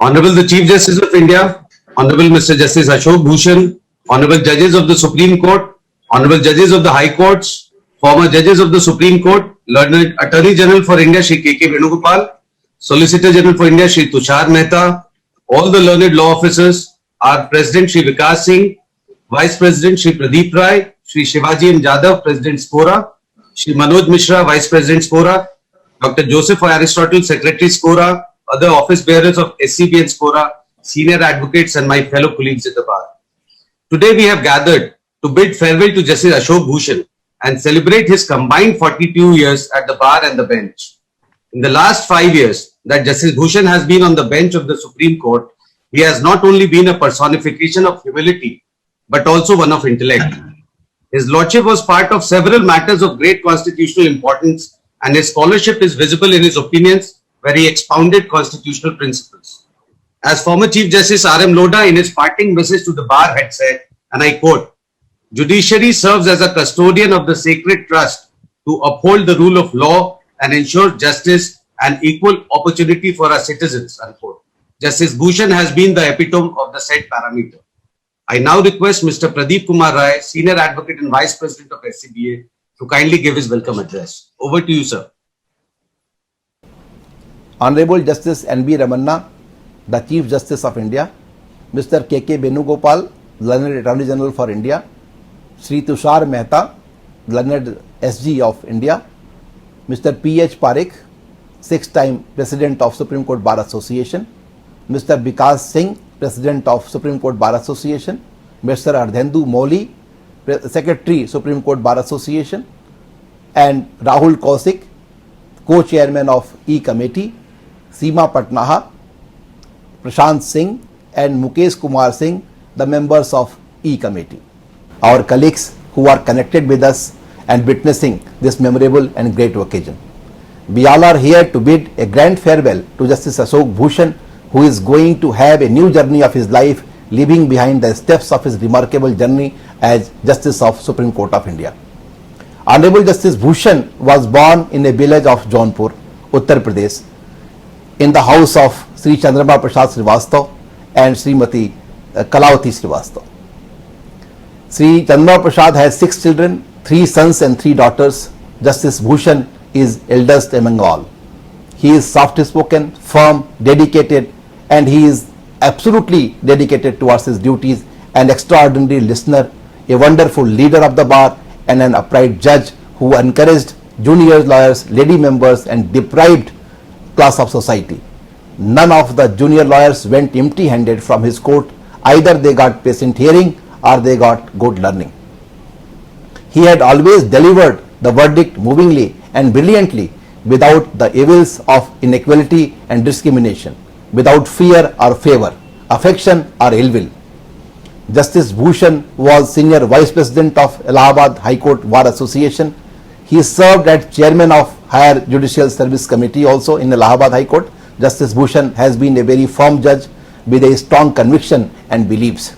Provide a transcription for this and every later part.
Honorable the Chief Justice of India, Honorable Mr. Justice Ashok Bhushan, Honorable Judges of the Supreme Court, Honorable Judges of the High Courts, former Judges of the Supreme Court, Learned Attorney General for India Shri K.K. Venugopal, Solicitor General for India Shri Tushar Mehta, all the learned law officers, our President Shri Vikas Singh, Vice President Shri Pradeep Rai, Shri Shivaji M. Jadhav, President Spora, Shri Manoj Mishra, Vice President Spora, Dr. Joseph Aristotle, Secretary Spora, other office bearers of SCB and Spora, senior advocates and my fellow colleagues at the bar. Today we have gathered to bid farewell to Justice Ashok Bhushan and celebrate his combined 42 years at the bar and the bench. In the last 5 years that Justice Bhushan has been on the bench of the Supreme Court, he has not only been a personification of humility, but also one of intellect. His lordship was part of several matters of great constitutional importance, and his scholarship is visible in his opinions where he expounded constitutional principles. As former Chief Justice R.M. Lodha in his parting message to the bar had said, and I quote, "Judiciary serves as a custodian of the sacred trust to uphold the rule of law and ensure justice and equal opportunity for our citizens," unquote. Justice Bhushan has been the epitome of the said parameter. I now request Mr. Pradeep Kumar Rai, Senior Advocate and Vice President of SCBA, to kindly give his welcome address. Over to you, sir. Honorable Justice N.B. Ramanna, the Chief Justice of India, Mr. K.K. Venugopal, Learned Attorney General for India, Sri Tushar Mehta, Learned SG of India, Mr. P.H. Parekh, 6-time President of Supreme Court Bar Association, Mr. Vikas Singh, President of Supreme Court Bar Association, Mr. Ardhendu Moli, Secretary Supreme Court Bar Association, and Rahul Kaushik, Co-Chairman of E-Committee, Seema Patnaha, Prashant Singh, and Mukesh Kumar Singh, the members of E-Committee. Our colleagues who are connected with us and witnessing this memorable and great occasion. We all are here to bid a grand farewell to Justice Ashok Bhushan, who is going to have a new journey of his life, leaving behind the steps of his remarkable journey as Justice of Supreme Court of India. Honorable Justice Bhushan was born in a village of Jaunpur, Uttar Pradesh, in the house of Sri Chandrama Prasad Srivastav and Srimati Kalavati Srivastav. Sri Chandrama Prasad has 6 children, 3 sons and 3 daughters. Justice Bhushan is eldest among all. He is soft-spoken, firm, dedicated, and he is absolutely dedicated towards his duties, an extraordinary listener, a wonderful leader of the bar, and an upright judge who encouraged junior lawyers, lady members, and deprived class of society. None of the junior lawyers went empty-handed from his court. Either they got patient hearing or they got good learning. He had always delivered the verdict movingly and brilliantly, without the evils of inequality and discrimination, without fear or favor, affection or ill will. Justice Bhushan was Senior Vice President of Allahabad High Court Bar Association. He served as Chairman of Higher Judicial Service Committee also in Allahabad High Court. Justice Bhushan has been a very firm judge with a strong conviction and beliefs.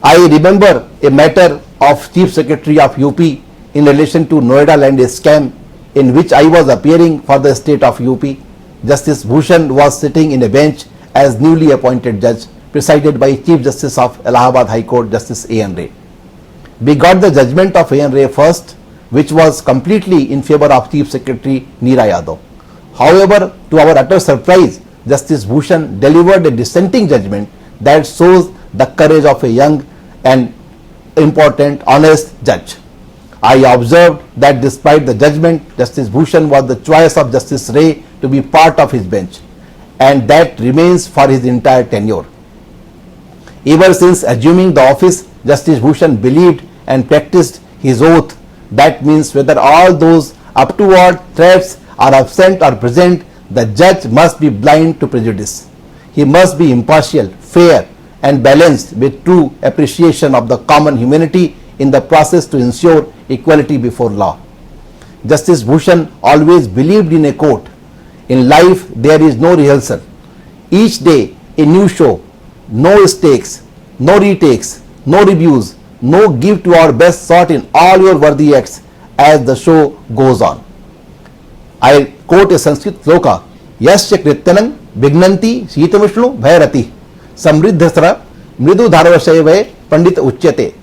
I remember a matter of Chief Secretary of UP in relation to Noida land scam, in which I was appearing for the state of UP. Justice Bhushan was sitting in a bench as newly appointed judge, presided by Chief Justice of Allahabad High Court, Justice A.N. Ray. We got the judgment of A.N. Ray first, which was completely in favor of Chief Secretary Neera Yadav. However, to our utter surprise, Justice Bhushan delivered a dissenting judgment that shows the courage of a young and important, honest judge. I observed that despite the judgment, Justice Bhushan was the choice of Justice Ray to be part of his bench, and that remains for his entire tenure. Ever since assuming the office, Justice Bhushan believed and practiced his oath. That means whether all those untoward threats are absent or present, the judge must be blind to prejudice. He must be impartial, fair, and balanced with true appreciation of the common humanity in the process to ensure equality before law. Justice Bhushan always believed in a quote, "In life there is no rehearsal. Each day a new show, no stakes, no retakes, no reviews, no give to our best shot in all your worthy acts as the show goes on." I quote a Sanskrit sloka, "Yasya krityanam विघ्नन्ति शीतविष्णु भयरति समृद्धस्र मृदु धारवशय वै पंडित उच्यते.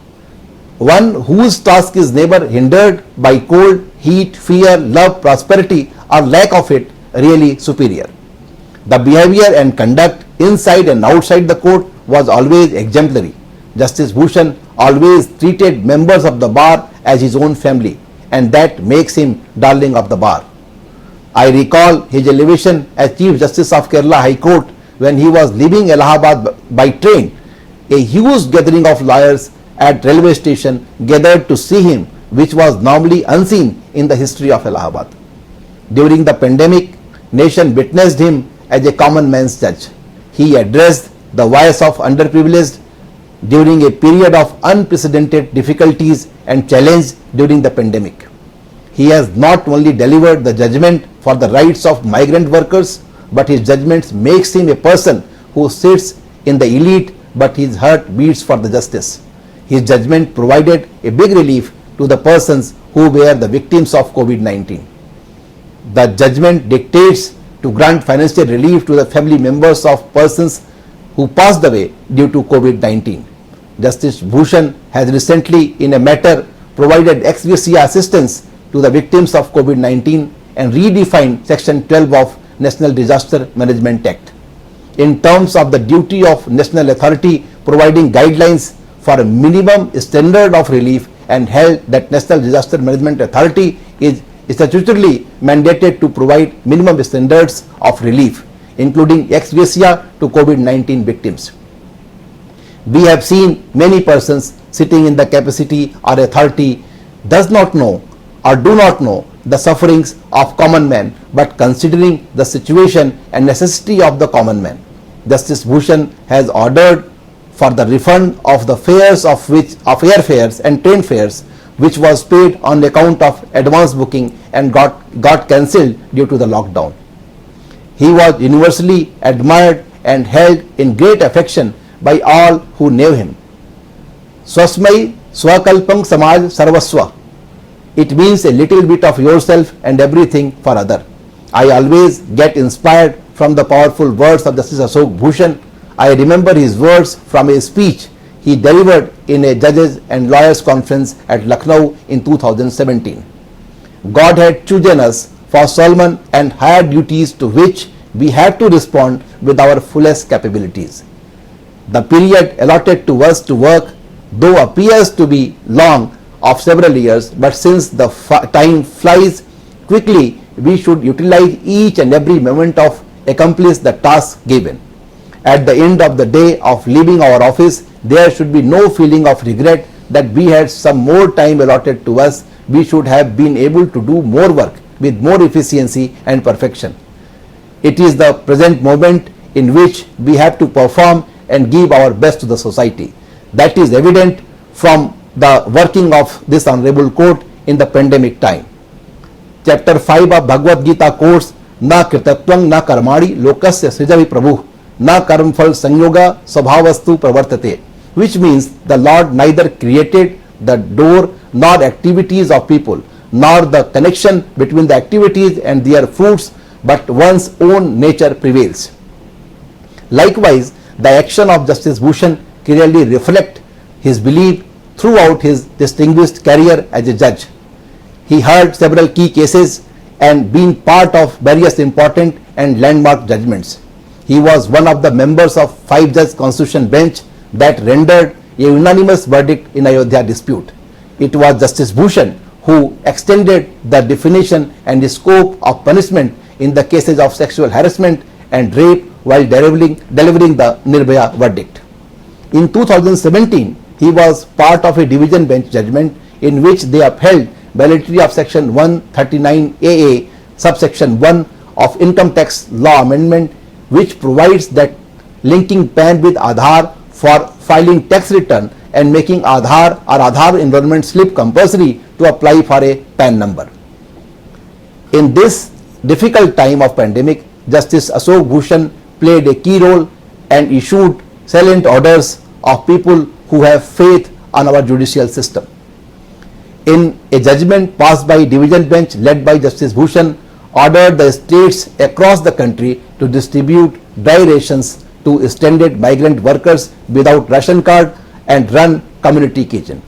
One whose task is never hindered by cold, heat, fear, love, prosperity or lack of it really superior. The behavior and conduct inside and outside the court was always exemplary. Justice Bhushan always treated members of the bar as his own family, and that makes him darling of the bar. I recall his elevation as Chief Justice of Kerala High Court when he was leaving Allahabad by train. A huge gathering of lawyers at railway station gathered to see him, which was normally unseen in the history of Allahabad. During the pandemic, nation witnessed him as a common man's judge. He addressed the voice of underprivileged during a period of unprecedented difficulties and challenge during the pandemic. He has not only delivered the judgment for the rights of migrant workers, but his judgments makes him a person who sits in the elite but his heart beats for the justice. His judgment provided a big relief to the persons who were the victims of COVID-19. The judgment dictates to grant financial relief to the family members of persons who passed away due to COVID-19. Justice Bhushan has recently, in a matter, provided ex gratia assistance to the victims of COVID-19 and redefined Section 12 of National Disaster Management Act. In terms of the duty of national authority providing guidelines for a minimum standard of relief and held that National Disaster Management Authority is statutorily mandated to provide minimum standards of relief, including ex gratia to COVID-19 victims. We have seen many persons sitting in the capacity or authority does not know or do not know the sufferings of common man, but considering the situation and necessity of the common man. Justice Bhushan has ordered for the refund of the fares of airfares and train fares which was paid on account of advance booking and got cancelled due to the lockdown. He was universally admired and held in great affection by all who knew him. Swasmai Swakalpam Samaj Sarvaswa. It means a little bit of yourself and everything for other. I always get inspired from the powerful words of Justice Ashok Bhushan. I remember his words from a speech he delivered in a judges and lawyers conference at Lucknow in 2017. God had chosen us for solemn and higher duties to which we have to respond with our fullest capabilities. The period allotted to us to work, though appears to be long, of several years, but since the time flies quickly, we should utilize each and every moment of accomplish the task given. At the end of the day of leaving our office, there should be no feeling of regret that we had some more time allotted to us. We should have been able to do more work with more efficiency and perfection. It is the present moment in which we have to perform and give our best to the society. That is evident from the working of this honorable court in the pandemic time. Chapter 5 of Bhagavad Gita quotes, Na kritatvam na karmani lokasya srijavi prabhu na karmfal sanyoga svabhavastu pravartate, which means the Lord neither created the door nor activities of people, nor the connection between the activities and their fruits, but one's own nature prevails. Likewise, the action of Justice Bhushan clearly reflects his belief throughout his distinguished career as a judge. He heard several key cases and been part of various important and landmark judgments. He was one of the members of 5-judge constitution bench that rendered a unanimous verdict in Ayodhya dispute. It was Justice Bhushan who extended the definition and the scope of punishment in the cases of sexual harassment and rape while delivering the Nirbhaya verdict. In 2017, he was part of a division bench judgment in which they upheld validity of section 139AA subsection 1 of income tax law amendment, which provides that linking PAN with Aadhaar for filing tax return and making Aadhaar or Aadhaar enrollment slip compulsory to apply for a PAN number. In this difficult time of pandemic, Justice Ashok Bhushan played a key role and issued salient orders of people who have faith on our judicial system. In a judgment passed by division bench led by Justice Bhushan ordered the states across the country to distribute dry rations to stranded migrant workers without ration card and run community kitchen.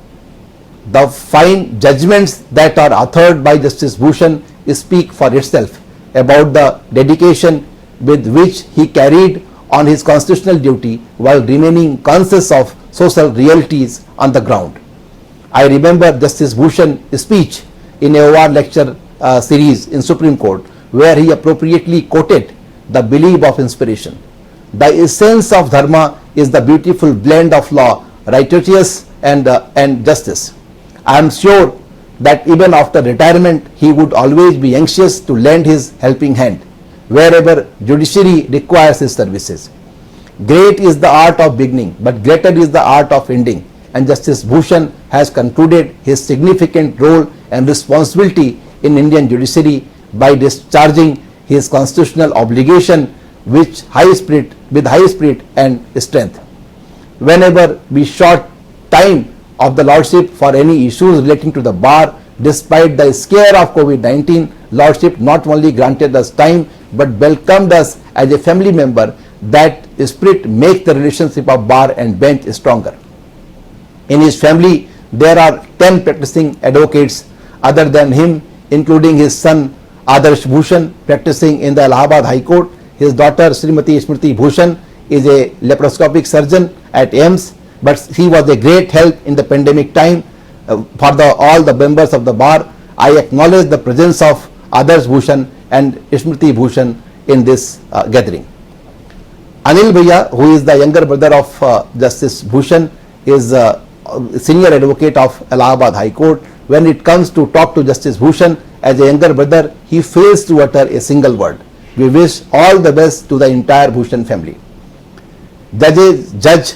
The fine judgments that are authored by Justice Bhushan speak for itself about the dedication with which he carried on his constitutional duty while remaining conscious of social realities on the ground. I remember Justice Bhushan's speech in a OR lecture series in Supreme Court, where he appropriately quoted the belief of inspiration. The essence of dharma is the beautiful blend of law, righteousness and justice. I am sure that even after retirement, he would always be anxious to lend his helping hand wherever judiciary requires his services. Great is the art of beginning, but greater is the art of ending, and Justice Bhushan has concluded his significant role and responsibility in Indian judiciary by discharging his constitutional obligation with high spirit and strength. Whenever we sought time of the Lordship for any issues relating to the bar, despite the scare of COVID-19, Lordship not only granted us time but welcomed us as a family member. That spirit makes the relationship of bar and bench stronger. In his family, there are 10 practicing advocates other than him, including his son Adarsh Bhushan practicing in the Allahabad High Court. His daughter Srimati Smriti Bhushan is a laparoscopic surgeon at AIIMS, but he was a great help in the pandemic time for all the members of the bar. I acknowledge the presence of Adarsh Bhushan and Smriti Bhushan in this gathering. Anil Bhaiya, who is the younger brother of Justice Bhushan, is senior advocate of Allahabad High Court. When it comes to talk to Justice Bhushan as a younger brother, he fails to utter a single word. We wish all the best to the entire Bhushan family. Judges judge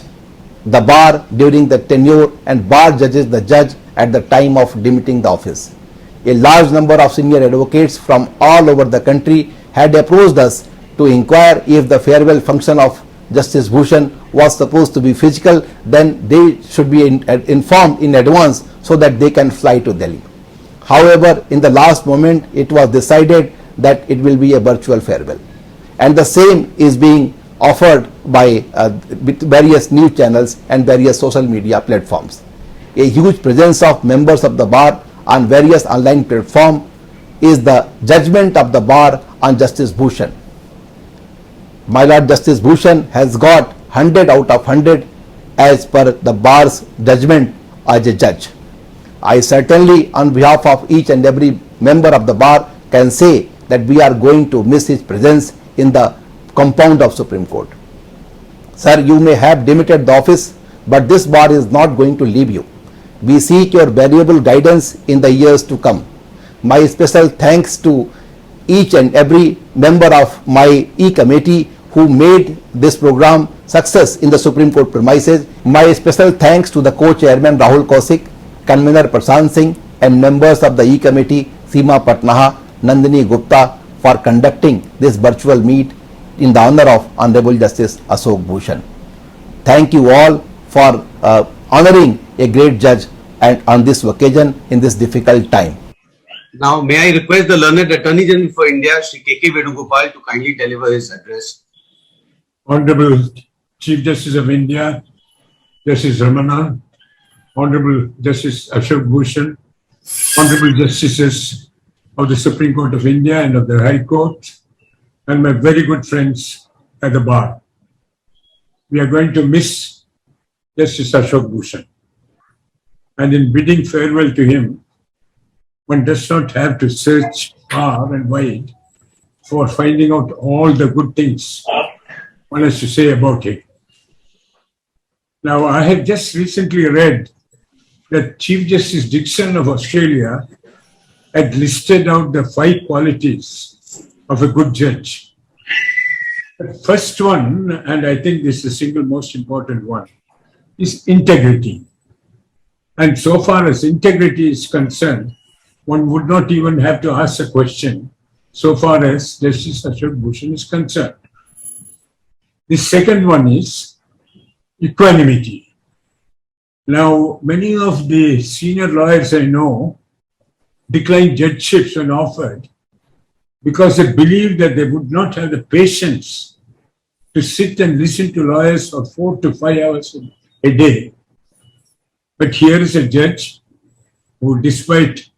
the bar during the tenure, and bar judges the judge at the time of demitting the office. A large number of senior advocates from all over the country had approached us to inquire if the farewell function of Justice Bhushan was supposed to be physical, then they should be informed in advance so that they can fly to Delhi. However, in the last moment, it was decided that it will be a virtual farewell, and the same is being offered by various news channels and various social media platforms. A huge presence of members of the bar on various online platforms is the judgment of the bar on Justice Bhushan. My Lord Justice Bhushan has got 100 out of 100 as per the bar's judgment as a judge. I certainly, on behalf of each and every member of the bar, can say that we are going to miss his presence in the compound of Supreme Court. Sir, you may have demitted the office, but this bar is not going to leave you. We seek your valuable guidance in the years to come. My special thanks to each and every member of my E-Committee who made this program success in the Supreme Court premises. My special thanks to the co-chairman Rahul Kaushik, convener Prashant Singh, and members of the E-Committee Seema Patnaha, Nandini Gupta for conducting this virtual meet in the honor of Honorable Justice Ashok Bhushan. Thank you all for honoring a great judge and on this occasion in this difficult time. Now, may I request the Learned Attorney General for India, Shri K.K. Venugopal, to kindly deliver his address. Honorable Chief Justice of India, Justice Ramana, Honorable Justice Ashok Bhushan, Honorable Justices of the Supreme Court of India and of the High Court, and my very good friends at the bar. We are going to miss Justice Ashok Bhushan. And in bidding farewell to him, one does not have to search far and wide for finding out all the good things one has to say about him. Now, I have just recently read that Chief Justice Dixon of Australia had listed out the 5 qualities of a good judge. The first one, and I think this is the single most important one, is integrity. And so far as integrity is concerned, one would not even have to ask a question so far as Justice Ashok Bhushan is concerned. The second one is equanimity. Now, many of the senior lawyers I know declined judgeships when offered because they believed that they would not have the patience to sit and listen to lawyers for 4 to 5 hours a day. But here is a judge who, despite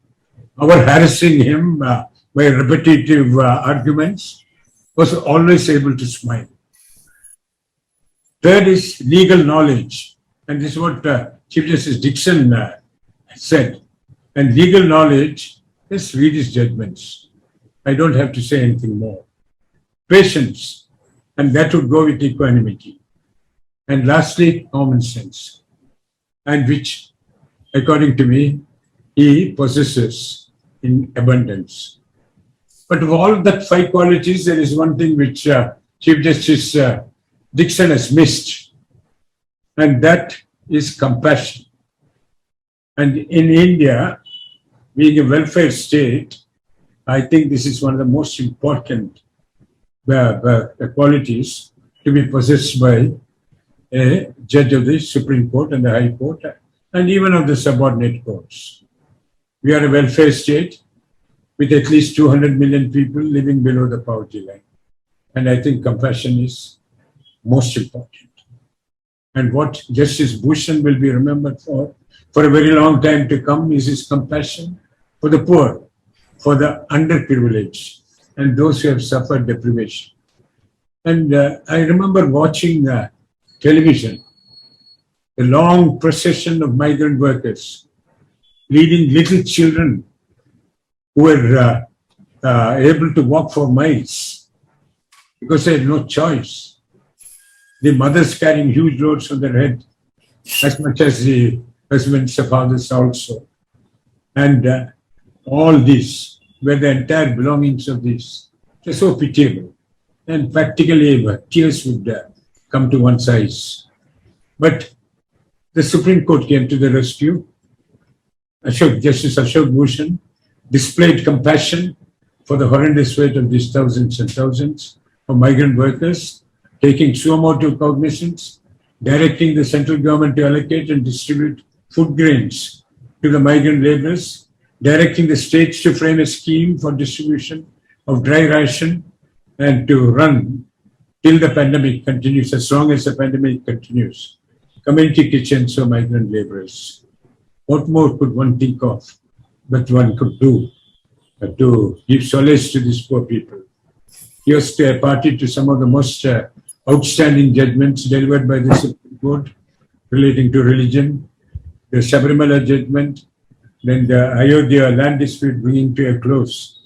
our harassing him by repetitive arguments, was always able to smile. Third is legal knowledge. And this is what Chief Justice Dixon said. And legal knowledge, just read his judgments. I don't have to say anything more. Patience, and that would go with equanimity. And lastly, common sense, and which, according to me, he possesses in abundance. But of all that 5 qualities, there is one thing which Chief Justice Dixon has missed, and that is compassion. And in India, being a welfare state, I think this is one of the most important qualities to be possessed by a judge of the Supreme Court and the High Court, and even of the subordinate courts. We are a welfare state with at least 200 million people living below the poverty line. And I think compassion is most important. And what Justice Bhushan will be remembered for a very long time to come, is his compassion for the poor, for the underprivileged, and those who have suffered deprivation. And I remember watching television, a long procession of migrant workers leading little children who were able to walk for miles because they had no choice. The mothers carrying huge loads on their head, as much as the husbands and fathers also. And all these were the entire belongings of these. It was so pitiable. And practically tears would come to one's eyes. But the Supreme Court came to the rescue. Justice Ashok Bhushan displayed compassion for the horrendous fate of these thousands and thousands of migrant workers, taking suo motu cognizance, directing the central government to allocate and distribute food grains to the migrant laborers, directing the states to frame a scheme for distribution of dry ration and to run till the pandemic continues, as long as the pandemic continues, community kitchens for migrant laborers. What more could one think of that one could do to give solace to these poor people? He was a party to some of the most outstanding judgments delivered by the Supreme Court relating to religion, the Sabarimala judgment, then the Ayodhya land dispute bringing to a close,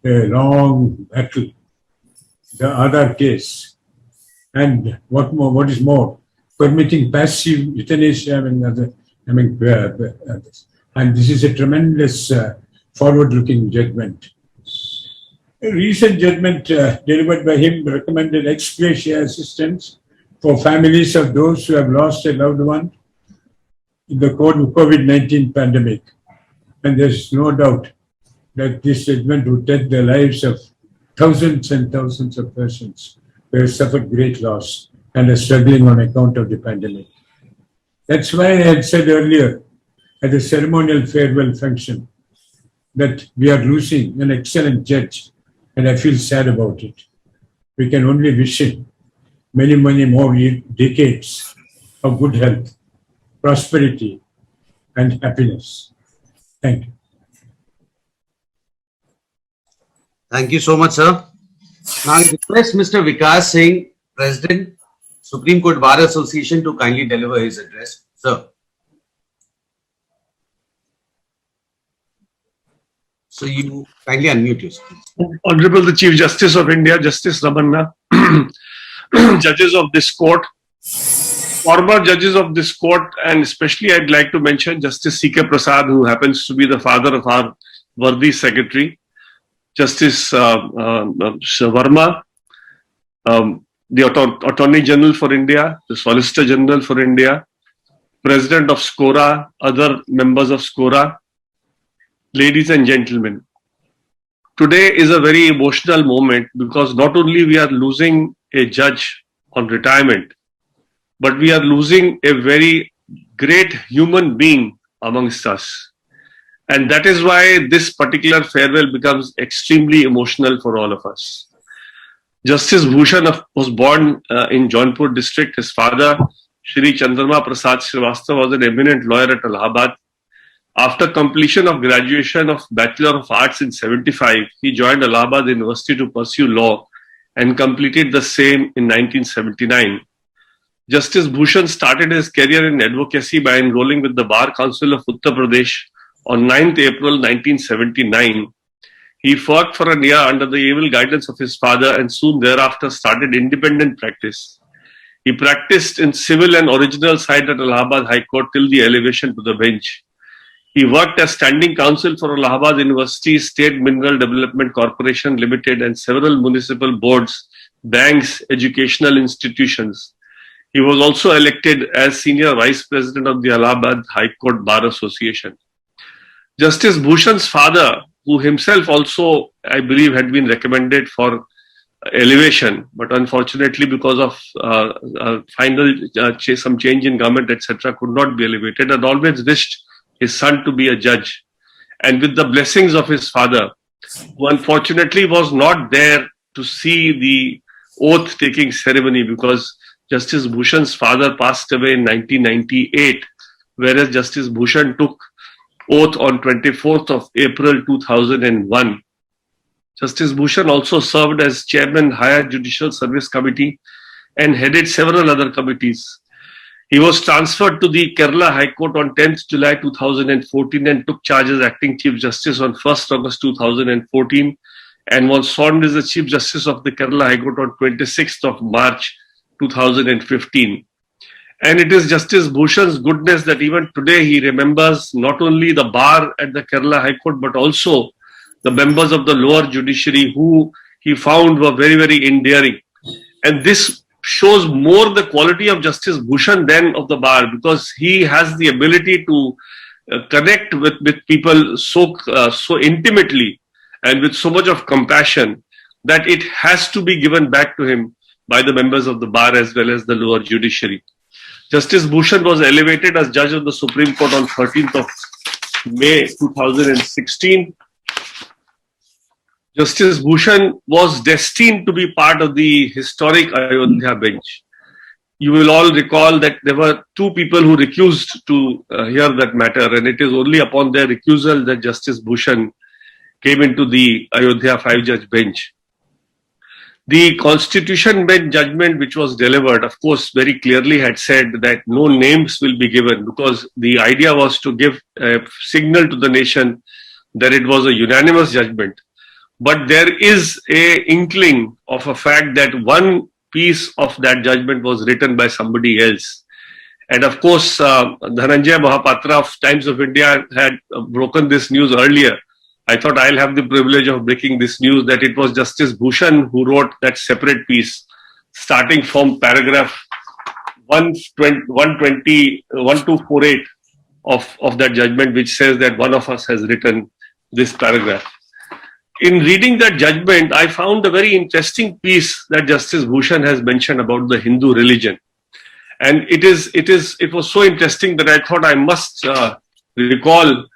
a long battle, the Aadhaar case, and what is more, permitting passive euthanasia and others. And this is a tremendous forward-looking judgment. A recent judgment delivered by him recommended ex gratia assistance for families of those who have lost a loved one in the COVID-19 pandemic. And there's no doubt that this judgment would take the lives of thousands and thousands of persons who have suffered great loss and are struggling on account of the pandemic. That's why I had said earlier at the ceremonial farewell function that we are losing an excellent judge, and I feel sad about it. We can only wish him many, many more decades of good health, prosperity, and happiness. Thank you. Thank you so much, sir. Now I request Mr. Vikas Singh, President, Supreme Court Bar Association, to kindly deliver his address. Sir. So you kindly unmute yourself. Honorable the Chief Justice of India, Justice Ramanna, judges of this court, former judges of this court, and especially I'd like to mention Justice C.K. Prasad, who happens to be the father of our worthy secretary, Justice Verma, the Attorney General for India, the Solicitor General for India, President of SCORA, other members of SCORA, ladies and gentlemen. Today is a very emotional moment because not only we are losing a judge on retirement, but we are losing a very great human being amongst us. And that is why this particular farewell becomes extremely emotional for all of us. Justice Bhushan was born in Jaunpur district. His father, Shri Chandrama Prasad Srivastava, was an eminent lawyer at Allahabad. After completion of graduation of Bachelor of Arts in 75, he joined Allahabad University to pursue law and completed the same in 1979. Justice Bhushan started his career in advocacy by enrolling with the Bar Council of Uttar Pradesh on 9th April 1979. He worked for a year under the able guidance of his father and soon thereafter started independent practice. He practiced in civil and original side at Allahabad High Court till the elevation to the bench. He worked as standing counsel for Allahabad University, State Mineral Development Corporation Limited and several municipal boards, banks, educational institutions. He was also elected as Senior Vice President of the Allahabad High Court Bar Association. Justice Bhushan's father, who himself also, I believe, had been recommended for elevation, but unfortunately because of some change in government, etc., could not be elevated, and always wished his son to be a judge. And with the blessings of his father, who unfortunately was not there to see the oath-taking ceremony because Justice Bhushan's father passed away in 1998, whereas Justice Bhushan took oath on 24th of April 2001. Justice Bhushan also served as chairman Higher Judicial Service Committee and headed several other committees. He was transferred to the Kerala High Court on 10th July 2014 and took charge as acting Chief Justice on 1st August 2014 and was sworn as the Chief Justice of the Kerala High Court on 26th of March 2015. And it is Justice Bhushan's goodness that even today he remembers not only the bar at the Kerala High Court, but also the members of the lower judiciary who he found were very, very endearing. And this shows more the quality of Justice Bhushan than of the bar, because he has the ability to connect with people so intimately and with so much of compassion that it has to be given back to him by the members of the bar as well as the lower judiciary. Justice Bhushan was elevated as Judge of the Supreme Court on 13th of May 2016. Justice Bhushan was destined to be part of the historic Ayodhya bench. You will all recall that there were two people who recused to hear that matter, and it is only upon their recusal that Justice Bhushan came into the Ayodhya 5-judge bench. The Constitution Bench judgment which was delivered, of course, very clearly had said that no names will be given, because the idea was to give a signal to the nation that it was a unanimous judgment. But there is a inkling of a fact that one piece of that judgment was written by somebody else. And of course, Dhananjay Mahapatra of Times of India had broken this news earlier. I thought I'll have the privilege of breaking this news that it was Justice Bhushan who wrote that separate piece, starting from paragraph 1248 of that judgment, which says that one of us has written this paragraph. In reading that judgment, I found a very interesting piece that Justice Bhushan has mentioned about the Hindu religion. And it was so interesting that I thought I must recall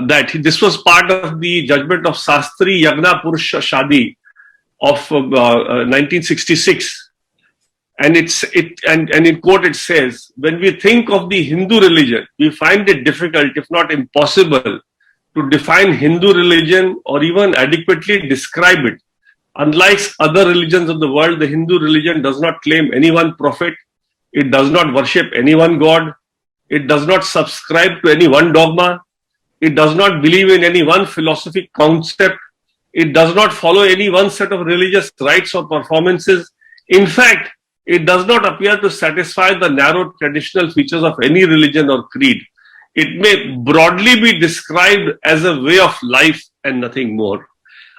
that this was part of the judgment of Sastri Yagna Purusha Shadi of 1966. And in quote it says, when we think of the Hindu religion, we find it difficult, if not impossible, to define Hindu religion or even adequately describe it. Unlike other religions of the world, the Hindu religion does not claim any one prophet. It does not worship any one god. It does not subscribe to any one dogma. It does not believe in any one philosophic concept. It does not follow any one set of religious rites or performances. In fact, it does not appear to satisfy the narrow traditional features of any religion or creed. It may broadly be described as a way of life and nothing more.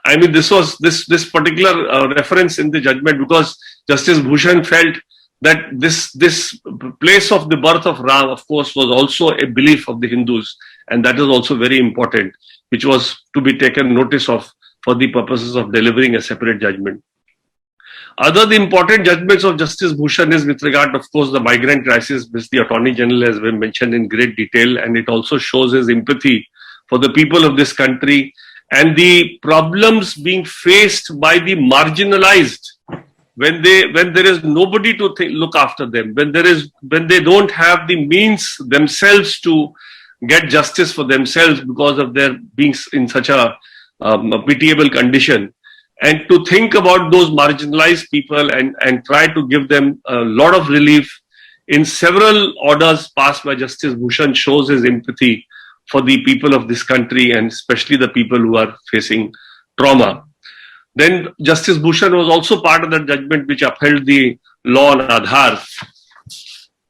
I mean, this was this particular reference in the judgment, because Justice Bhushan felt that this place of the birth of Ram, of course, was also a belief of the Hindus, and that is also very important, which was to be taken notice of for the purposes of delivering a separate judgment. Other the important judgments of Justice Bhushan is with regard, of course, the migrant crisis, which the Attorney General has been mentioned in great detail, and it also shows his empathy for the people of this country, and the problems being faced by the marginalized when there is nobody to look after them, when they don't have the means themselves to get justice for themselves because of their being in such a pitiable condition, and to think about those marginalized people and try to give them a lot of relief in several orders passed by Justice Bhushan shows his empathy for the people of this country, and especially the people who are facing trauma. Then Justice Bhushan was also part of the judgment which upheld the law on Aadhaar.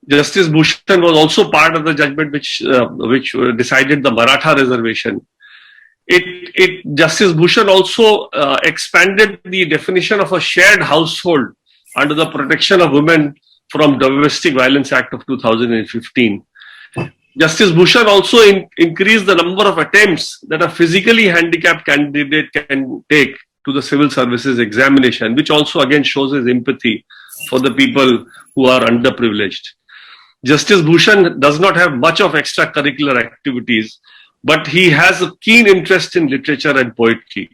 Justice Bhushan was also part of the judgment which decided the Maratha reservation. Justice Bhushan also expanded the definition of a shared household under the Protection of Women from Domestic Violence Act of 2015. Justice Bhushan also increased the number of attempts that a physically handicapped candidate can take to the civil services examination, which also again shows his empathy for the people who are underprivileged. Justice Bhushan does not have much of extracurricular activities, but he has a keen interest in literature and poetry.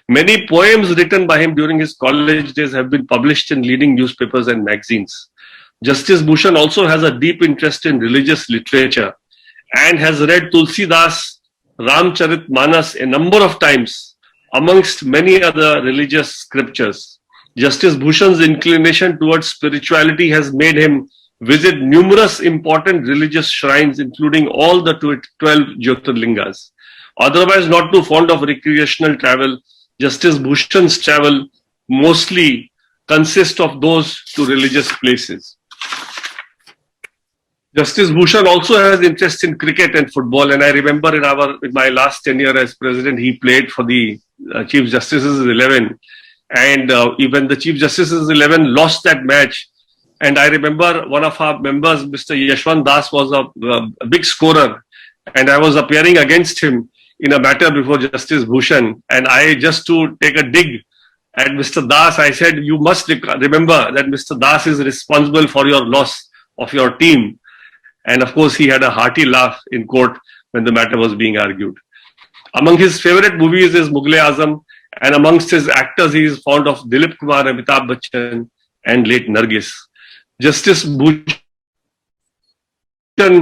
Many poems written by him during his college days have been published in leading newspapers and magazines. Justice Bhushan also has a deep interest in religious literature and has read Tulsidas, Ramcharitmanas a number of times amongst many other religious scriptures. Justice Bhushan's inclination towards spirituality has made him visit numerous important religious shrines, including all the 12 Jyotirlingas. Otherwise not too fond of recreational travel, Justice Bhushan's travel mostly consists of those to religious places. Justice Bhushan also has interest in cricket and football, and I remember in my last tenure as president, he played for the Chief Justice's 11, and even the Chief Justice's 11 lost that match. And I remember one of our members, Mr. Yashwant Das, was a big scorer, and I was appearing against him in a matter before Justice Bhushan. And I, just to take a dig at Mr. Das, I said, you must remember that Mr. Das is responsible for your loss of your team. And of course, he had a hearty laugh in court when the matter was being argued. Among his favorite movies is Mughal-e-Azam, and amongst his actors, he is fond of Dilip Kumar, Amitabh Bachchan, and late Nargis. Justice Bhushan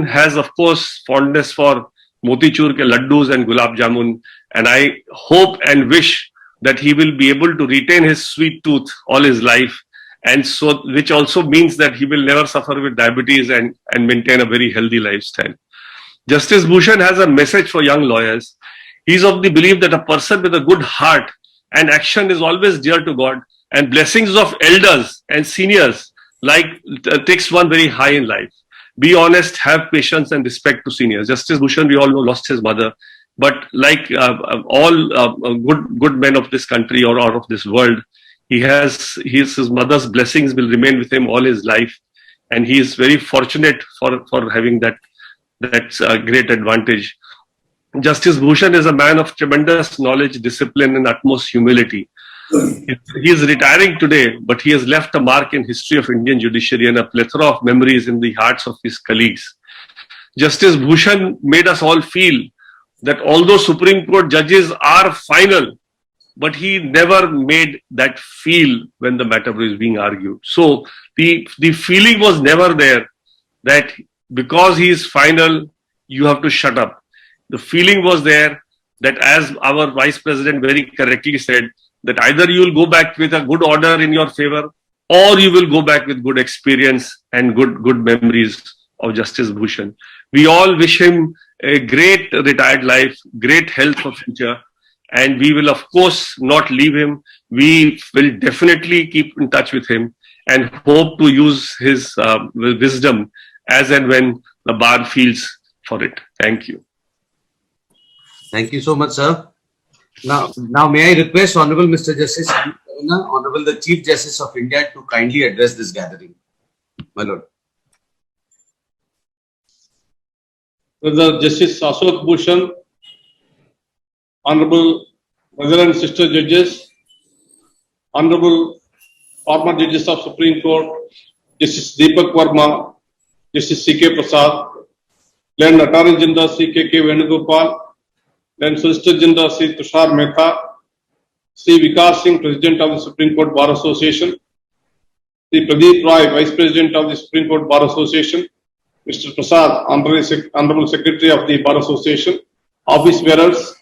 has, of course, fondness for Motichur ke laddus and gulab jamun, and I hope and wish that he will be able to retain his sweet tooth all his life, and so which also means that he will never suffer with diabetes and maintain a very healthy lifestyle. Justice Bhushan has a message for young lawyers. He is of the belief that a person with a good heart and action is always dear to God, and blessings of elders and seniors takes one very high in life. Be honest, have patience and respect to seniors. Justice Bhushan, we all know, lost his mother, but like all good men of this country or of this world, his mother's blessings will remain with him all his life, and he is very fortunate for having that great advantage. Justice Bhushan is a man of tremendous knowledge, discipline, and utmost humility. He is retiring today, but he has left a mark in history of Indian judiciary and a plethora of memories in the hearts of his colleagues. Justice Bhushan made us all feel that although Supreme Court judges are final, but he never made that feel when the matter was being argued. So the feeling was never there that because he is final, you have to shut up. The feeling was there that, as our Vice President very correctly said, that either you will go back with a good order in your favor, or you will go back with good experience and good memories of Justice Bhushan. We all wish him a great retired life, great health for future, and we will of course not leave him. We will definitely keep in touch with him and hope to use his wisdom as and when the bar feels for it. Thank you. Thank you so much, sir. Now may I request Honorable Mr. Justice, Honorable the Chief Justice of India, to kindly address this gathering. My Lord. Brother Justice Ashok Bhushan, Honorable Brother and Sister Judges, Honorable former Judges of Supreme Court, Justice Deepak Verma, Justice C.K. Prasad, Learned Attorney General C.K.K. Venugopal, then Solicitor General Sri Tushar Mehta, Sri Vikas Singh, President of the Supreme Court Bar Association, Sri Pradeep Roy, Vice President of the Supreme Court Bar Association, Mr. Prasad, Honorable Secretary of the Bar Association, office bearers,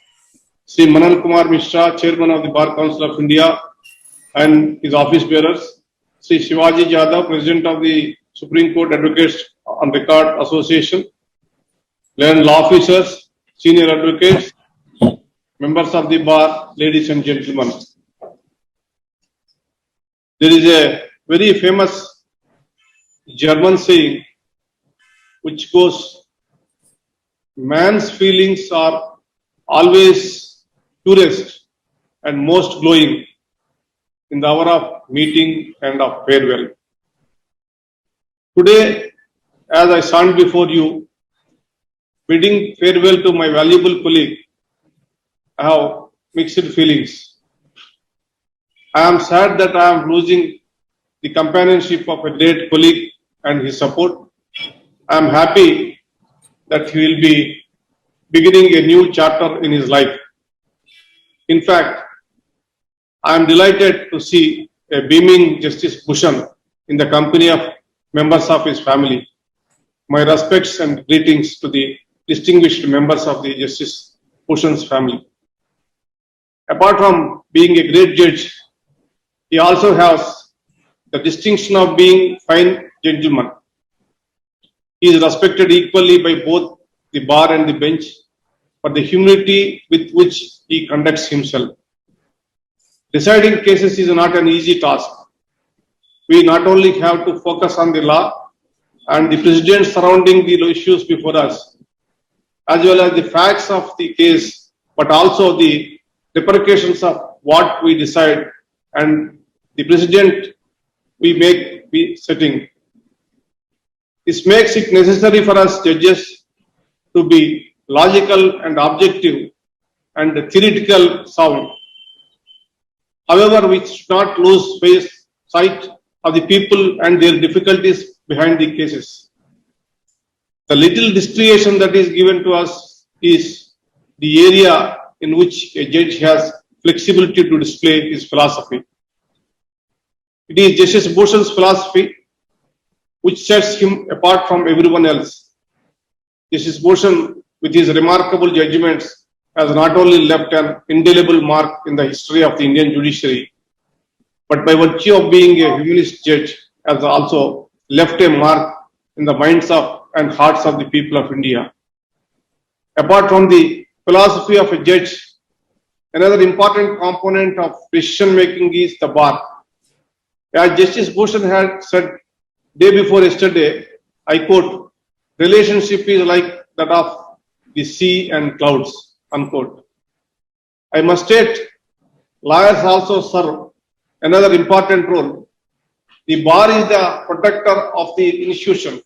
Sri Manan Kumar Mishra, Chairman of the Bar Council of India and his office bearers, Sri Shivaji Jadhav, President of the Supreme Court Advocates on Record Association, learned law officers, senior advocates, members of the bar, ladies and gentlemen. There is a very famous German saying which goes, man's feelings are always purest and most glowing in the hour of meeting and of farewell. Today, as I stand before you, bidding farewell to my valuable colleague, I have mixed feelings. I am sad that I am losing the companionship of a late colleague and his support. I am happy that he will be beginning a new chapter in his life. In fact, I am delighted to see a beaming Justice Bhushan in the company of members of his family. My respects and greetings to the distinguished members of the Justice Bhushan's family. Apart from being a great judge, he also has the distinction of being a fine gentleman. He is respected equally by both the bar and the bench for the humility with which he conducts himself. Deciding cases is not an easy task. We not only have to focus on the law and the precedents surrounding the issues before us, as well as the facts of the case, but also the repercussions of what we decide and the precedent we make be setting. This makes it necessary for us judges to be logical and objective and theoretical sound. However, we should not lose sight of the people and their difficulties behind the cases. The little discretion that is given to us is the area in which a judge has flexibility to display his philosophy. It is Justice Bhushan's philosophy which sets him apart from everyone else. Justice Bhushan, with his remarkable judgments, has not only left an indelible mark in the history of the Indian judiciary, but by virtue of being a humanist judge, has also left a mark in the minds of and hearts of the people of India. Apart from the philosophy of a judge, another important component of decision making is the bar. As Justice Bhushan had said day before yesterday, I quote, relationship is like that of the sea and clouds, unquote. I must state, lawyers also serve another important role. The bar is the protector of the institution.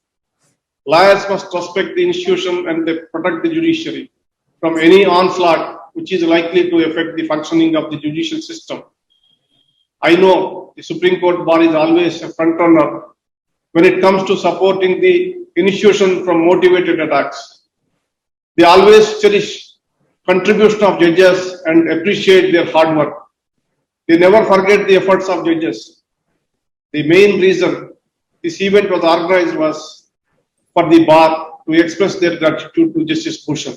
Lawyers must respect the institution and they protect the judiciary from any onslaught which is likely to affect the functioning of the judicial system. I know the Supreme Court bar is always a front runner when it comes to supporting the institution from motivated attacks. They always cherish contribution of judges and appreciate their hard work. They never forget the efforts of judges. The main reason this event was organized was for the bar to express their gratitude to Justice Bhushan.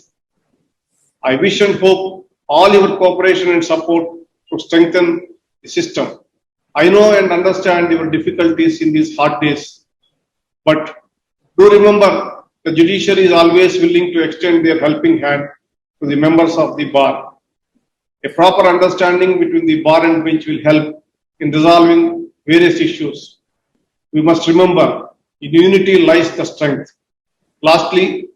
I wish and hope all your cooperation and support to strengthen the system. I know and understand your difficulties in these hard days, but do remember the judiciary is always willing to extend their helping hand to the members of the bar. A proper understanding between the bar and bench will help in resolving various issues. We must remember, in unity lies the strength. Lastly,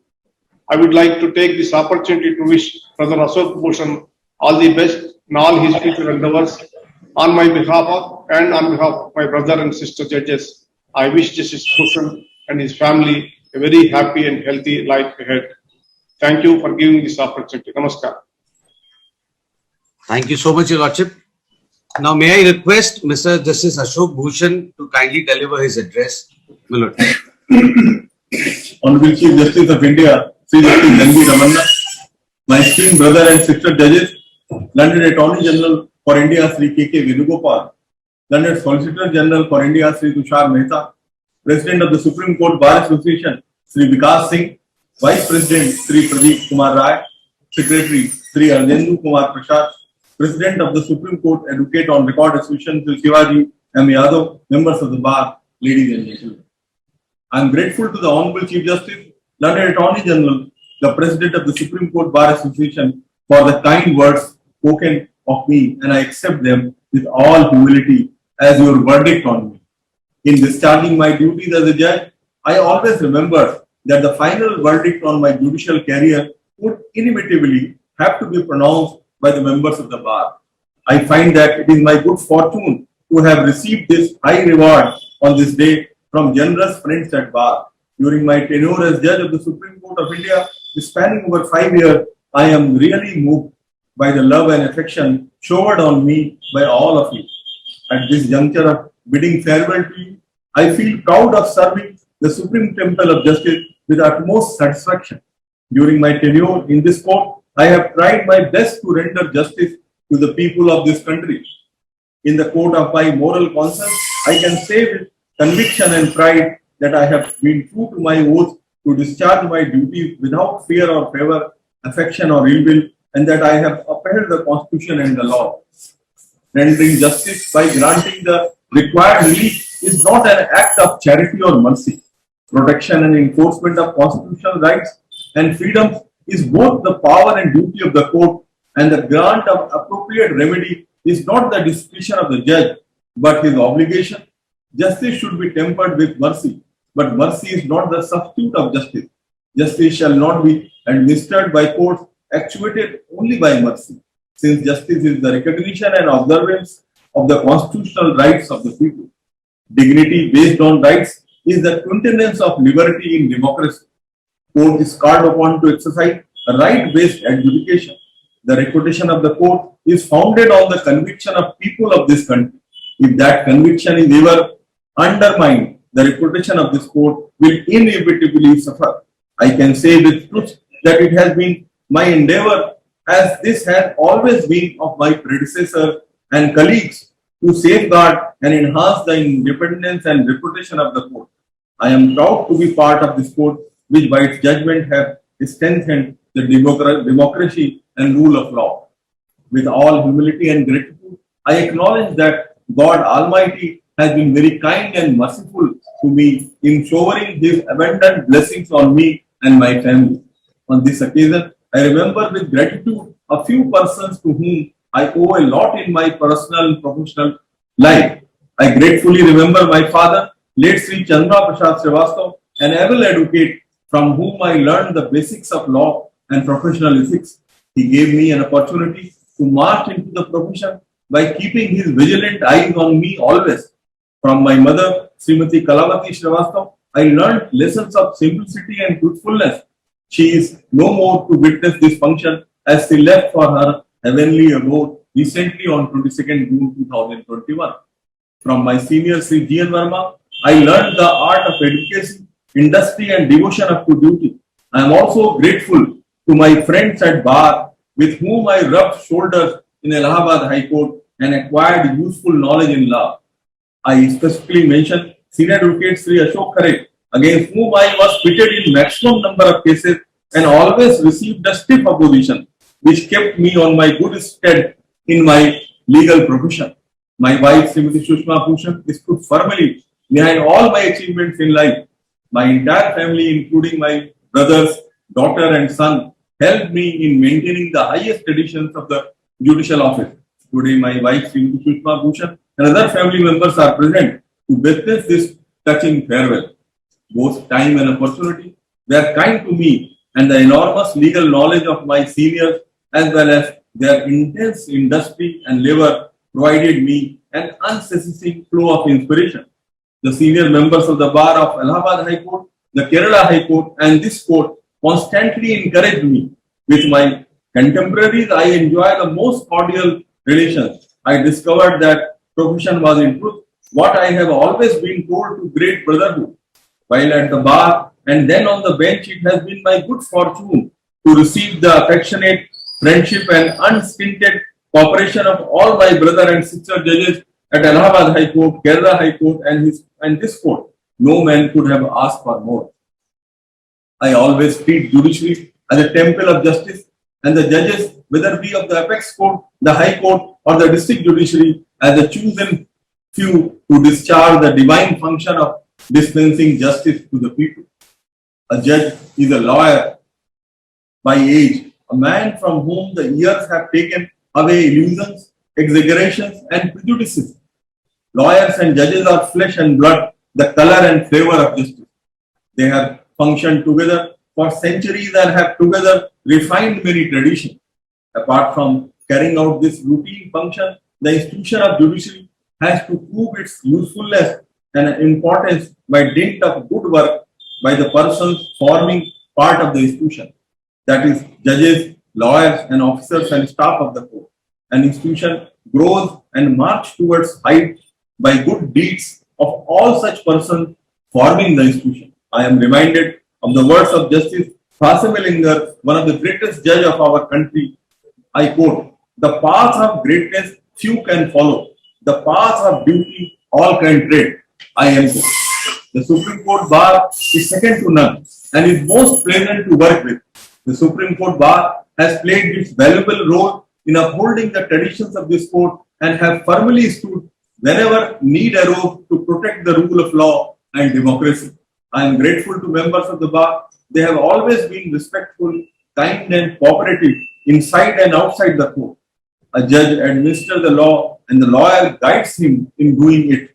I would like to take this opportunity to wish Brother Ashok Bhushan all the best in all his future endeavors. On my behalf of and on behalf of my brother and sister judges, I wish Justice Bhushan and his family a very happy and healthy life ahead. Thank you for giving this opportunity. Namaskar. Thank you so much, Your Lordship. Now, may I request Mr. Justice Ashok Bhushan to kindly deliver his address. My Lord. Honorable Chief Justice of India, Sri Justice N.V. Ramanna, my esteemed brother and sister judges, London Attorney General for India Sri K.K. Venugopal, London Solicitor General for India Sri Tushar Mehta, President of the Supreme Court Bar Association Sri Vikas Singh, Vice President Sri Pradeep Kumar Rai, Secretary Sri Arjendu Kumar Prasad, President of the Supreme Court Advocate on Record Association Sri Shivaji M. Yadav, members of the bar, ladies and gentlemen. I am grateful to the Honorable Chief Justice, London Attorney General, the President of the Supreme Court Bar Association for the kind words spoken of me, and I accept them with all humility as your verdict on me. In discharging my duties as a judge, I always remember that the final verdict on my judicial career would inevitably have to be pronounced by the members of the bar. I find that it is my good fortune to have received this high reward on this day from generous friends at bar. During my tenure as judge of the Supreme Court of India, spanning over 5 years, I am really moved by the love and affection showered on me by all of you. At this juncture of bidding farewell to you, I feel proud of serving the Supreme Temple of Justice with utmost satisfaction. During my tenure in this court, I have tried my best to render justice to the people of this country. In the court of my moral conscience, I can say with conviction and pride that I have been true to my oath to discharge my duties without fear or favor, affection or ill will, and that I have upheld the Constitution and the law. Rendering justice by granting the required relief is not an act of charity or mercy. Protection and enforcement of constitutional rights and freedoms is both the power and duty of the court, and the grant of appropriate remedy is not the discretion of the judge, but his obligation. Justice should be tempered with mercy, but mercy is not the substitute of justice. Justice shall not be administered by courts actuated only by mercy, since justice is the recognition and observance of the constitutional rights of the people. Dignity based on rights is the quintessence of liberty in democracy. Court is called upon to exercise a right-based adjudication. The reputation of the court is founded on the conviction of people of this country. If that conviction is ever undermined, the reputation of this court will inevitably suffer. I can say with truth that it has been my endeavor, as this has always been of my predecessor and colleagues, to safeguard and enhance the independence and reputation of the court. I am proud to be part of this court, which by its judgment have strengthened the democracy and rule of law. With all humility and gratitude, I acknowledge that God Almighty has been very kind and merciful to me in showering His abundant blessings on me and my family. On this occasion, I remember with gratitude a few persons to whom I owe a lot in my personal and professional life. I gratefully remember my father, late Sri Chandra Prasad Srivastav, an able advocate from whom I learned the basics of law and professional ethics. He gave me an opportunity to march into the profession by keeping his vigilant eyes on me always. From my mother, Srimati Kalavati Srivastav, I learned lessons of simplicity and truthfulness. She is no more to witness this function as she left for her heavenly abode recently on 22nd June 2021. From my senior Sri G. N. Verma, I learned the art of education, industry and devotion up to duty. I am also grateful to my friends at bar with whom I rubbed shoulders in Allahabad High Court and acquired useful knowledge in law. I specifically mention Senior Advocate Sri Ashok Khare, against whom I was pitted in maximum number of cases and always received a stiff opposition, which kept me on my good stead in my legal profession. My wife, Srimati Sushma Bhushan, stood firmly behind all my achievements in life. My entire family, including my brothers, daughter and son, helped me in maintaining the highest traditions of the judicial office. Today, my wife, Srimati Sushma Bhushan, and other family members are present to witness this touching farewell. Both time and opportunity were kind to me, and the enormous legal knowledge of my seniors, as well as their intense industry and labor, provided me an unceasing flow of inspiration. The senior members of the bar of Allahabad High Court, the Kerala High Court, and this court constantly encouraged me. With my contemporaries, I enjoy the most cordial relations. I discovered that profession was in truth what I have always been told to great brotherhood. While at the bar and then on the bench, it has been my good fortune to receive the affectionate friendship and unstinted cooperation of all my brother and sister judges at Allahabad High Court, Kerala High Court, and this court. No man could have asked for more. I always treat judiciary as a temple of justice, and the judges, whether be of the apex court, the high court, or the district judiciary, as the chosen few to discharge the divine function of dispensing justice to the people. A judge is a lawyer by age, a man from whom the years have taken away illusions, exaggerations, and prejudices. Lawyers and judges are flesh and blood, the color and flavor of justice. They have functioned together for centuries and have together refined many traditions. Apart from carrying out this routine function, the institution of judiciary has to prove its usefulness and importance by dint of good work by the persons forming part of the institution. That is, judges, lawyers, and officers and staff of the court. An institution grows and marches towards height by good deeds of all such persons forming the institution. I am reminded of the words of Justice Fasemelinger, one of the greatest judge of our country. I quote, "The path of greatness few can follow. The path of duty all can tread." I am so. The Supreme Court bar is second to none and is most pleasant to work with. The Supreme Court bar has played its valuable role in upholding the traditions of this court and have firmly stood whenever need arose to protect the rule of law and democracy. I am grateful to members of the bar. They have always been respectful, kind, and cooperative inside and outside the court. A judge administers the law and the lawyer guides him in doing it.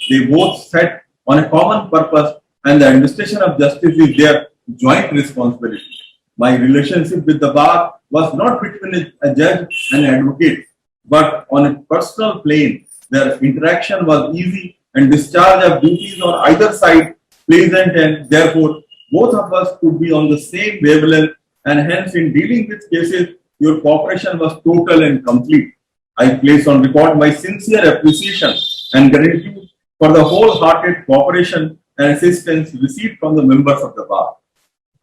They both set on a common purpose, and the administration of justice is their joint responsibility. My relationship with the bar was not between a judge and an advocate, but on a personal plane. Their interaction was easy and discharge of duties on either side pleasant, and therefore both of us could be on the same wavelength, and hence in dealing with cases, your cooperation was total and complete. I place on record my sincere appreciation and gratitude for the wholehearted cooperation and assistance received from the members of the bar.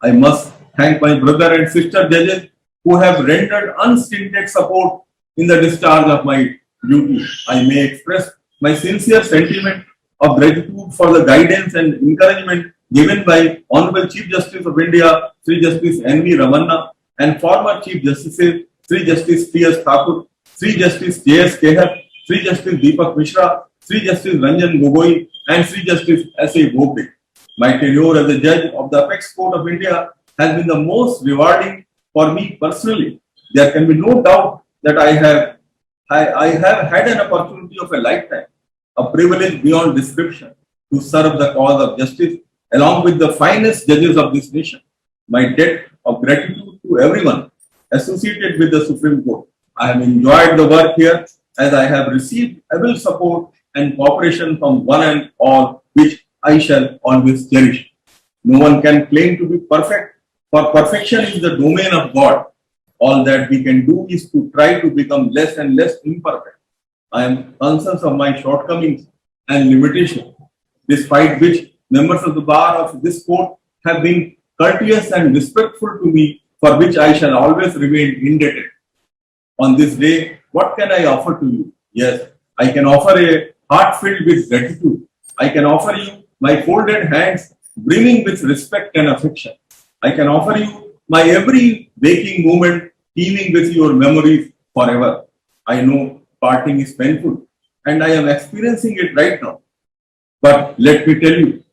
I must thank my brother and sister judges who have rendered unstinted support in the discharge of my duty. I may express my sincere sentiment of gratitude for the guidance and encouragement given by Honorable Chief Justice of India, Sri Justice N.V. Ramanna, and former Chief Justices Sri Justice P.S. Thakur, Sri Justice J.S. Kehar, Sri Justice Deepak Mishra, Sri Justice Ranjan Gogoi, and Sri Justice S.A. Bobde. My tenure as a judge of the Apex Court of India has been the most rewarding for me personally. There can be no doubt that I have had an opportunity of a lifetime, a privilege beyond description, to serve the cause of justice along with the finest judges of this nation. My debt of gratitude to everyone associated with the Supreme Court. I have enjoyed the work here as I have received able support and cooperation from one and all, which I shall always cherish. No one can claim to be perfect, for perfection is the domain of God. All that we can do is to try to become less and less imperfect. I am conscious of my shortcomings and limitations, despite which members of the bar of this court have been courteous and respectful to me, for which I shall always remain indebted. On this day, what can I offer to you? Yes, I can offer a heart filled with gratitude. I can offer you my folded hands brimming with respect and affection. I can offer you my every waking moment teeming with your memories forever. I know parting is painful, and I am experiencing it right now. But let me tell you,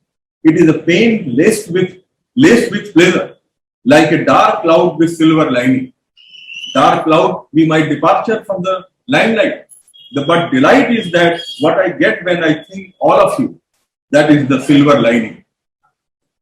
it is a pain laced with pleasure, like a dark cloud with silver lining. Dark cloud be my departure from the limelight. But delight is that what I get when I think all of you, that is the silver lining.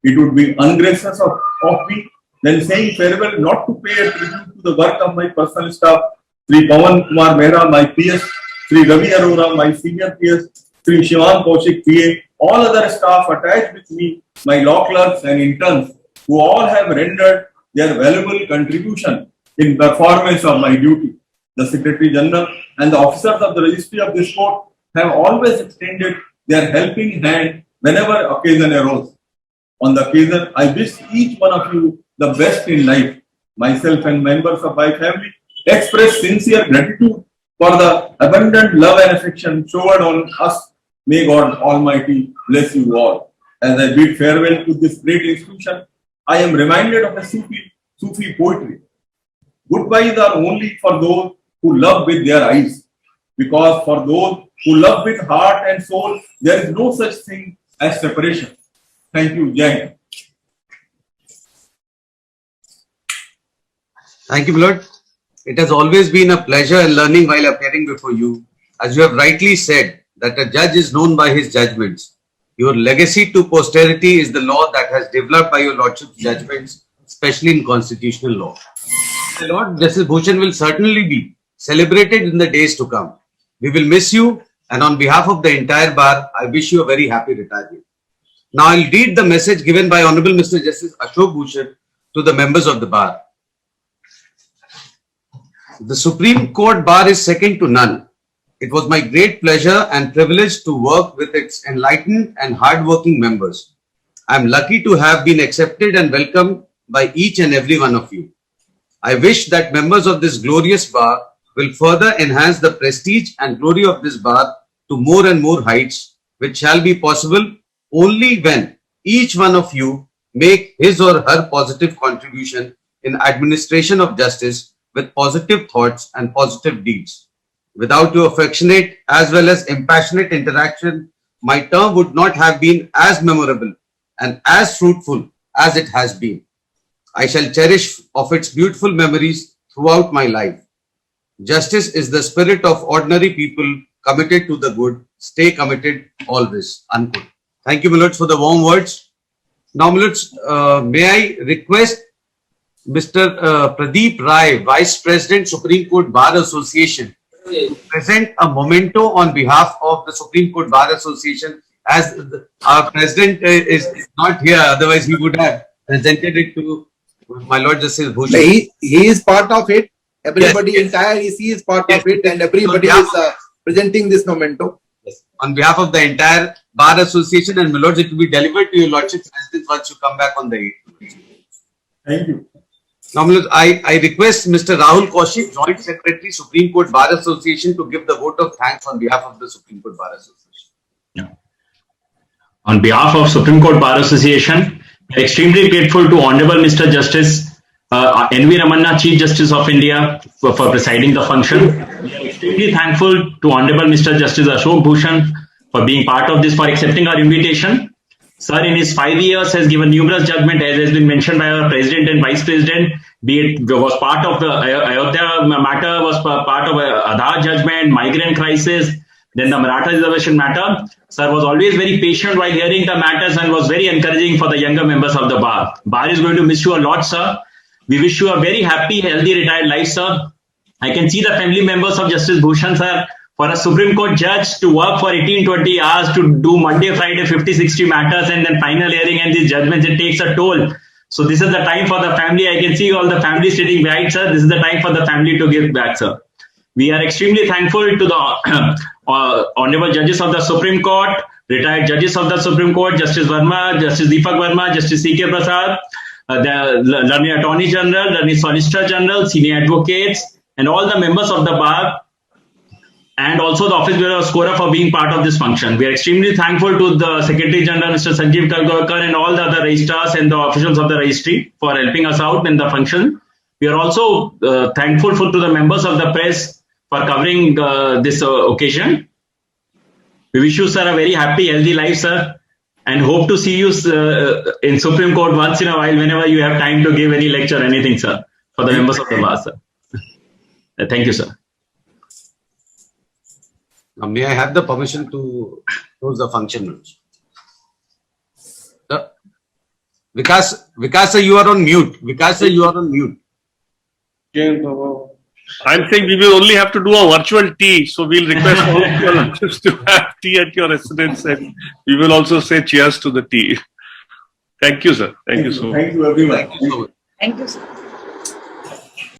It would be ungracious of me then saying farewell not to pay a tribute to the work of my personal staff, Sri Pawan Kumar Mehra, my PS, Sri Ravi Arora, my senior PS, Sri Shivan Kaushik, PA, all other staff attached with me, my law clerks and interns, who all have rendered their valuable contribution in performance of my duty. The Secretary General and the officers of the registry of this court have always extended their helping hand whenever occasion arose. On the occasion, I wish each one of you the best in life. myself and members of my family express sincere gratitude for the abundant love and affection showered on us. May God Almighty bless you all. As I bid farewell to this great institution, I am reminded of a Sufi poetry. Goodbyes are only for those who love with their eyes, because for those who love with heart and soul, there is no such thing as separation. Thank you, Jai Hind. Thank you, Milord. It has always been a pleasure and learning while appearing before you. As you have rightly said, that a judge is known by his judgments. Your legacy to posterity is the law that has developed by your Lordship's judgments, especially in constitutional law. The Lord Justice Bhushan will certainly be celebrated in the days to come. We will miss you, and on behalf of the entire bar, I wish you a very happy retirement. Now I'll read the message given by Honorable Mr. Justice Ashok Bhushan to the members of the bar. The Supreme Court bar is second to none. It was my great pleasure and privilege to work with its enlightened and hardworking members. I am lucky to have been accepted and welcomed by each and every one of you. I wish that members of this glorious bar will further enhance the prestige and glory of this bar to more and more heights, which shall be possible only when each one of you make his or her positive contribution in administration of justice with positive thoughts and positive deeds. Without your affectionate as well as impassionate interaction, my term would not have been as memorable and as fruitful as it has been. I shall cherish of its beautiful memories throughout my life. Justice is the spirit of ordinary people committed to the good. Stay committed always. Unquote. Thank you, Milords, for the warm words. Now, Milords, may I request Mr. Pradeep Rai, Vice President, Supreme Court Bar Association, to present a memento on behalf of the Supreme Court Bar Association, as our President is not here, otherwise he would have presented it to my Lord Justice Bhushan. He is part of it. Everybody, Yes. entire EC is part Yes. of it, and everybody So, is presenting this memento. Yes. On behalf of the entire Bar Association and Milords, it will be delivered to your Lordship's residence once you come back on the 8th. Thank you. Now, Milords, I request Mr. Rahul Kaushik, Joint Secretary, Supreme Court Bar Association, to give the vote of thanks on behalf of the Supreme Court Bar Association. On behalf of Supreme Court Bar Association, we are extremely grateful to Honorable Mr. Justice N.V. Ramanna, Chief Justice of India, for presiding the function. We are extremely thankful to Honorable Mr. Justice Ashok Bhushan for being part of this, for accepting our invitation. Sir, in his 5 years, has given numerous judgments, as has been mentioned by our President and Vice President. Be it was part of the Ayodhya matter, was part of Aadhaar judgment, migrant crisis, then the Maratha reservation matter. Sir was always very patient while hearing the matters and was very encouraging for the younger members of the bar. Bar is going to miss you a lot, sir. We wish you a very happy, healthy, retired life, sir. I can see the family members of Justice Bhushan, sir. For a Supreme Court judge to work for 18-20 hours to do Monday, Friday, 50-60 matters and then final hearing and these judgments, it takes a toll. So this is the time for the family. I can see all the family sitting behind, sir. This is the time for the family to give back, sir. We are extremely thankful to the honorable judges of the Supreme Court, retired judges of the Supreme Court, Justice Verma, Justice Deepak Verma, Justice C.K. Prasad, the learned Attorney General, learned Solicitor General, senior advocates, and all the members of the bar, and also the Office Bureau Scorer for being part of this function. We are extremely thankful to the Secretary General, Mr. Sanjeev Kalgorkar, and all the other registrars and the officials of the registry for helping us out in the function. We are also thankful to the members of the press for covering this occasion. We wish you, sir, a very happy, healthy life, sir, and hope to see you in Supreme Court once in a while whenever you have time to give any lecture, anything, sir, for the members of the bar, sir. Thank you, sir. Now, may I have the permission to close the function? Vikas sir, you are on mute. Vikas sir, you are on mute. I'm saying we will only have to do a virtual tea, so we'll request all of your lunches to have tea at your residence, and we will also say cheers to the tea. Thank you, sir. Thank you so much. Thank you, everyone. Thank you so much. Thank you, sir.